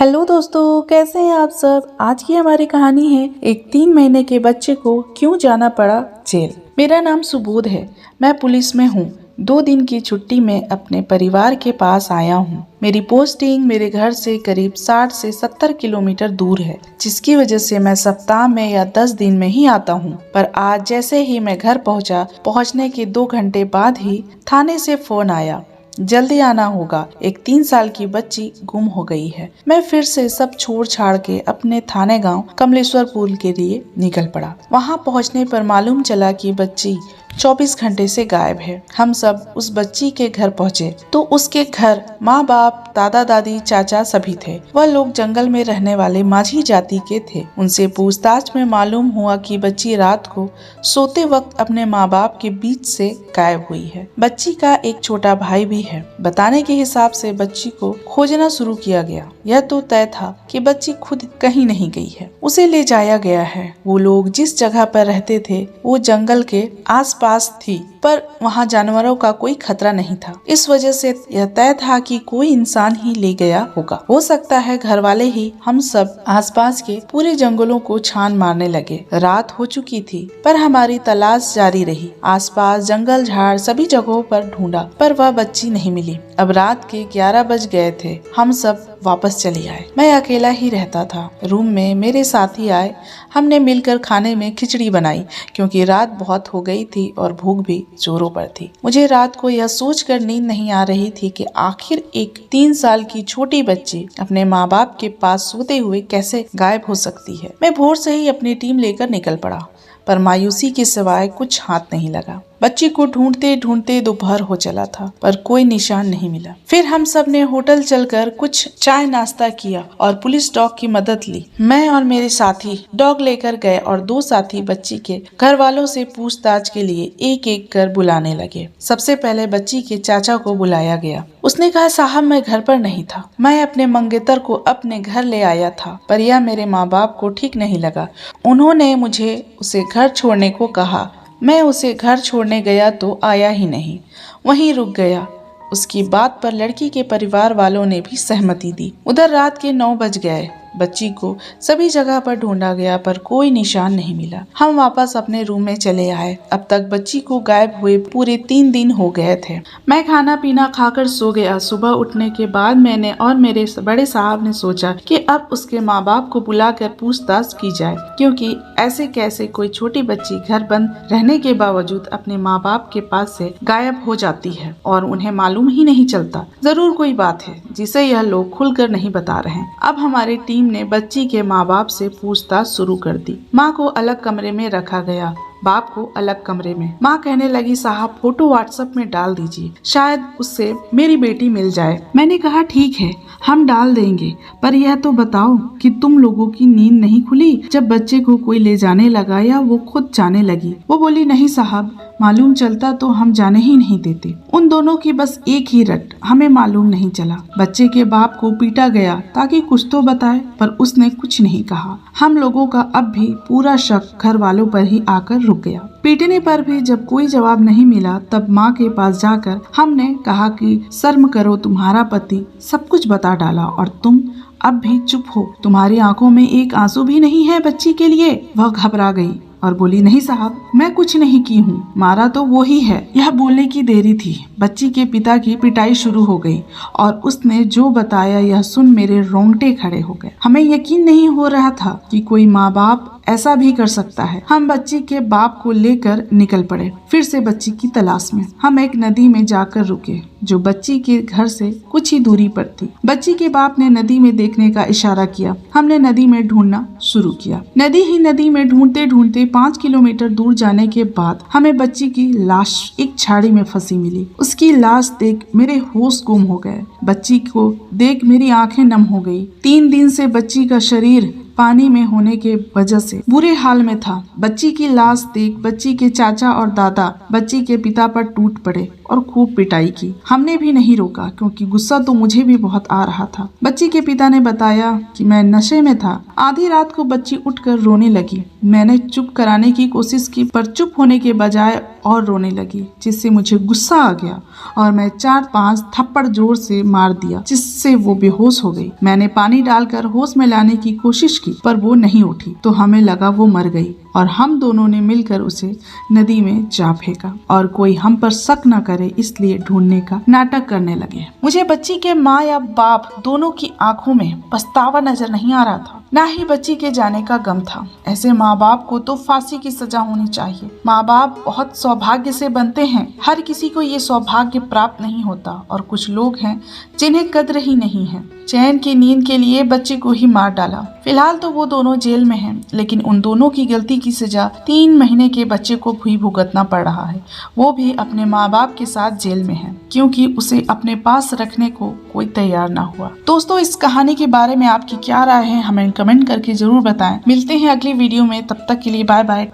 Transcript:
Hello दोस्तों, कैसे हैं आप सब। आज की हमारी कहानी है एक 3 महीने के बच्चे को क्यों जाना पड़ा जेल। मेरा नाम सुबोध है, मैं पुलिस में हूँ। 2 दिन की छुट्टी में अपने परिवार के पास आया हूँ। मेरी पोस्टिंग मेरे घर से करीब 60 से 70 किलोमीटर दूर है, जिसकी वजह से मैं सप्ताह में या 10 दिन में ही आता हूँ। पर आज जैसे ही मैं घर पहुँचने के 2 घंटे बाद ही थाने से फोन आया, जल्दी आना होगा, एक 3 साल की बच्ची गुम हो गई है। मैं फिर से सब छोड़ छाड़ के अपने थाने गांव कमलेश्वरपुर के लिए निकल पड़ा। वहां पहुंचने पर मालूम चला कि बच्ची 24 घंटे से गायब है। हम सब उस बच्ची के घर पहुंचे तो उसके घर माँ बाप, दादा दादी, चाचा सभी थे। वह लोग जंगल में रहने वाले माझी जाति के थे। उनसे पूछताछ में मालूम हुआ कि बच्ची रात को सोते वक्त अपने माँ बाप के बीच से गायब हुई है। बच्ची का एक छोटा भाई भी है। बताने के हिसाब से बच्ची को खोजना शुरू किया गया। यह तो तय था कि बच्ची खुद कहीं नहीं गई है, उसे ले जाया गया है। वो लोग जिस जगह पर रहते थे वो जंगल के आसपास थी, पर वहाँ जानवरों का कोई खतरा नहीं था। इस वजह से यह तय था कि कोई इंसान ही ले गया होगा। हो सकता है घर वाले ही। हम सब आसपास के पूरे जंगलों को छान मारने लगे। रात हो चुकी थी, पर हमारी तलाश जारी रही। आसपास जंगल झाड़ सभी जगहों पर ढूंढा, पर वह बच्ची नहीं मिली। अब रात के 11 बज गए थे। हम सब वापस चले आए। मैं अकेला ही रहता था। रूम में मेरे साथी आए। हमने मिलकर खाने में खिचड़ी बनाई, क्योंकि रात बहुत हो गई थी और भूख भी जोरों पर थी। मुझे रात को यह सोचकर नींद नहीं आ रही थी कि आखिर एक 3 साल की छोटी बच्ची अपने माँ बाप के पास सोते हुए कैसे गायब हो सकती है। मैं भोर से ही अपनी टीम लेकर निकल पड़ा, पर मायूसी के सिवाय कुछ हाथ नहीं लगा। बच्ची को ढूंढते ढूंढते दोपहर हो चला था, पर कोई निशान नहीं मिला। फिर हम सब ने होटल चलकर कुछ चाय नाश्ता किया और पुलिस डॉग की मदद ली। मैं और मेरे साथी डॉग लेकर गए और 2 साथी बच्ची के घर वालों से पूछताछ के लिए एक एक कर बुलाने लगे। सबसे पहले बच्ची के चाचा को बुलाया गया। उसने कहा, साहब मैं घर पर नहीं था, मैं अपने मंगेतर को अपने घर ले आया था, पर यह मेरे माँ बाप को ठीक नहीं लगा। उन्होंने मुझे उसे घर छोड़ने को कहा। मैं उसे घर छोड़ने गया तो आया ही नहीं, वहीं रुक गया। उसकी बात पर लड़की के परिवार वालों ने भी सहमति दी। उधर रात के 9 बज गए। बच्ची को सभी जगह पर ढूंढा गया, पर कोई निशान नहीं मिला। हम वापस अपने रूम में चले आए। अब तक बच्ची को गायब हुए पूरे 3 दिन हो गए थे। मैं खाना पीना खाकर सो गया। सुबह उठने के बाद मैंने और मेरे बड़े साहब ने सोचा कि अब उसके माँ बाप को बुलाकर पूछताछ की जाए, क्योंकि ऐसे कैसे कोई छोटी बच्ची घर बंद रहने के बावजूद अपने माँ बाप के पास से गायब हो जाती है और उन्हें मालूम ही नहीं चलता। जरूर कोई बात है जिसे यह लोग खुलकर नहीं बता रहे। अब हमारी टीम ने बच्ची के माँ बाप से पूछताछ शुरू कर दी। माँ को अलग कमरे में रखा गया, बाप को अलग कमरे में। माँ कहने लगी, साहब फोटो व्हाट्सएप में डाल दीजिए, शायद उससे मेरी बेटी मिल जाए। मैंने कहा, ठीक है, हम डाल देंगे, पर यह तो बताओ कि तुम लोगों की नींद नहीं खुली जब बच्चे को कोई ले जाने लगा या वो खुद जाने लगी? वो बोली, नहीं साहब, मालूम चलता तो हम जाने ही नहीं देते। उन दोनों की बस एक ही रट, हमें मालूम नहीं चला। बच्चे के बाप को पीटा गया ताकि कुछ तो बताए, पर उसने कुछ नहीं कहा। हम लोगों का अब भी पूरा शक घर वालों पर ही आकर रुक गया। पीटने पर भी जब कोई जवाब नहीं मिला, तब माँ के पास जाकर हमने कहा कि शर्म करो, तुम्हारा पति सब कुछ बता डाला और तुम अब भी चुप हो। तुम्हारी आंखों में एक आंसू भी नहीं है बच्ची के लिए। वह घबरा गई और बोली, नहीं साहब, मैं कुछ नहीं की हूँ, मारा तो वो ही है। यह बोलने की देरी थी। बच्ची के पिता की पिटाई शुरू हो गई और उसने जो बताया यह सुन मेरे रोंगटे खड़े हो गए। हमें यकीन नहीं हो रहा था कि कोई माँ बाप ऐसा भी कर सकता है। हम बच्ची के बाप को लेकर निकल पड़े, फिर से बच्ची की तलाश में। हम एक नदी में जाकर रुके, जो बच्ची के घर से कुछ ही दूरी पर थी। बच्ची के बाप ने नदी में देखने का इशारा किया। हमने नदी में ढूंढना शुरू किया। नदी में ढूंढते ढूंढते 5 किलोमीटर दूर जाने के बाद हमें बच्ची की लाश एक झाड़ी में फंसी मिली। उसकी लाश देख मेरे होश गुम हो गए। बच्ची को देख मेरी आंखें नम हो गई। 3 दिन से बच्ची का शरीर पानी में होने के वजह से बुरे हाल में था। बच्ची की लाश देख बच्ची के चाचा और दादा बच्ची के पिता पर टूट पड़े और खूब पिटाई की। हमने भी नहीं रोका, क्योंकि गुस्सा तो मुझे भी बहुत आ रहा था। बच्ची के पिता ने बताया कि मैं नशे में था आधी रात को बच्ची उठकर रोने लगी। मैंने चुप कराने की कोशिश की पर चुप होने के बजाय और रोने लगी, जिससे मुझे गुस्सा आ गया और मैं 4-5 थप्पड़ जोर से मार दिया, जिससे वो बेहोश हो गई। मैंने पानी डालकर होश में लाने की कोशिश की पर वो नहीं उठी तो हमें लगा वो मर गई और हम दोनों ने मिलकर उसे नदी में जा फेंका और कोई हम पर शक न करे इसलिए ढूंढने का नाटक करने लगे। मुझे बच्ची के माँ या बाप दोनों की आंखों में पछतावा नजर नहीं आ रहा था, ना ही बच्ची के जाने का गम था। ऐसे माँ बाप को तो फांसी की सजा होनी चाहिए। माँ बाप बहुत सौभाग्य से बनते हैं, हर किसी को ये सौभाग्य प्राप्त नहीं होता और कुछ लोग हैं जिन्हें कद्र ही नहीं है। चैन की नींद के लिए बच्चे को ही मार डाला। फिलहाल तो वो दोनों जेल में हैं, लेकिन उन दोनों की गलती की सजा 3 महीने के बच्चे को भी भुगतना पड़ रहा है। वो भी अपने माँ बाप के साथ जेल में है क्योंकि उसे अपने पास रखने को कोई तैयार ना हुआ। दोस्तों, इस कहानी के बारे में आपकी क्या राय है हमें कमेंट करके जरूर बताएं। मिलते हैं अगली वीडियो में, तब तक के लिए बाय बाय।